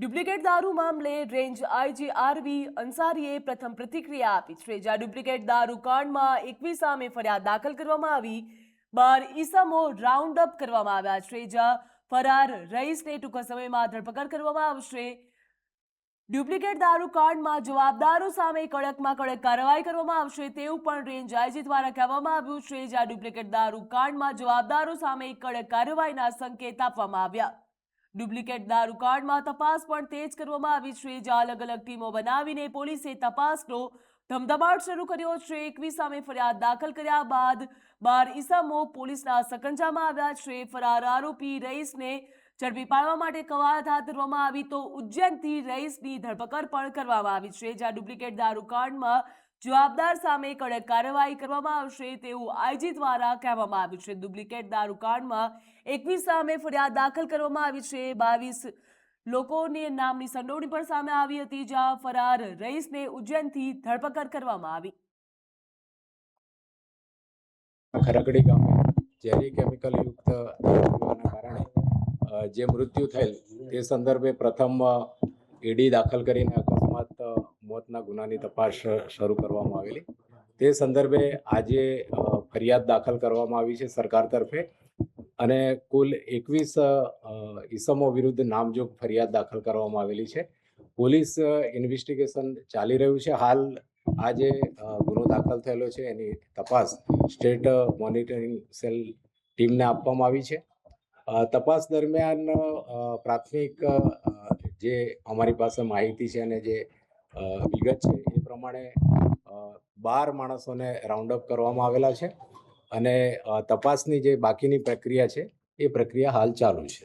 Duplicate દારૂ મામલે range IG RV અંસારીએ પ્રથમ પ્રતિક્રિયા આપી છે। જ્યાં ડુપ્લિકેટ દારૂ કાંડમાં 21 સામે ફરિયાદ દાખલ કરવામાં આવી, 12 ઈસમો રાઉન્ડ અપ કરવામાં આવ્યા છે। જ્યાં ફરાર રઈસને ટૂંક સમયમાં ધરપકડ કરવામાં આવશે। ડુપ્લિકેટ દારૂ કાંડમાં જવાબદારો સામે કડકમાં કડક કાર્યવાહી કરવામાં આવશે તેવું પણ રેન્જ આઈજી દ્વારા કહેવામાં આવ્યું છે। જ્યાં ડુપ્લિકેટ દારૂ કાંડમાં જવાબદારો સામે કડક કાર્યવાહીના સંકેત આપવામાં આવ્યા। ડુપ્લિકેટ દારૂ કાંડમાં તપાસ પણ તેજ કરવામાં આવી છે। જ્યાં અલગ અલગ ટીમો બનાવીને પોલીસે તપાસનો ધમધમાટ શરૂ કર્યો છે। 21 સામે ફરિયાદ દાખલ કર્યા બાદ 12 ઈસમો પોલીસના સકંજામાં આવ્યા છે। ફરાર આરોપી રઈસને ઝડપી પાડવા માટે કવાયત હાથ ધરવામાં આવી તો ઉજ્જૈનથી રઈસની ધરપકડ પણ કરવામાં આવી છે। જ્યાં ડુપ્લિકેટ દારૂ કાંડમાં જવાબદાર સામે કડક કાર્યવાહી કરવામાં આવશે તેવું આઈજી દ્વારા કહેવામાં આવ્યું છે। ડુપ્લિકેટ દારૂ કાંડમાં 21 સામે ફરિયાદ દાખલ કરવામાં આવી છે। 22 લોકોની નામની સંડોવણી પણ સામે આવી હતી, જ્યાં ફરાર રઈસને ઉજ્જૈનથી ધરપકડ કરવામાં આવી। ખરકડી ગામે ઝેરી કેમિકલ યુક્ત દારૂ પીવાના કારણે જે મૃત્યુ થયેલ તે સંદર્ભે પ્રથમ ઈડી દાખલ કરીને અકસ્માત મોતના ગુનાની તપાસ શરૂ કરવામાં આવેલી। તે સંદર્ભે આજે ફરિયાદ દાખલ કરવામાં આવી છે સરકાર તરફે અને કુલ 21 ઈસમો વિરુદ્ધ નામજોગ ફરિયાદ દાખલ કરવામાં આવેલી છે। પોલીસ ઇન્વેસ્ટિગેશન ચાલી રહ્યું છે। હાલ આ જે ગુનો દાખલ થયેલો છે એની તપાસ સ્ટેટ મોનિટરિંગ સેલ ટીમને આપવામાં આવી છે। તપાસ દરમિયાન પ્રાથમિક જે અમારી પાસે માહિતી છે અને જે વિગત છે એ પ્રમાણે 12 માણસોને રાઉન્ડ અપ કરવામાં આવેલા છે અને તપાસની જે બાકીની પ્રક્રિયા છે એ પ્રક્રિયા હાલ ચાલુ છે।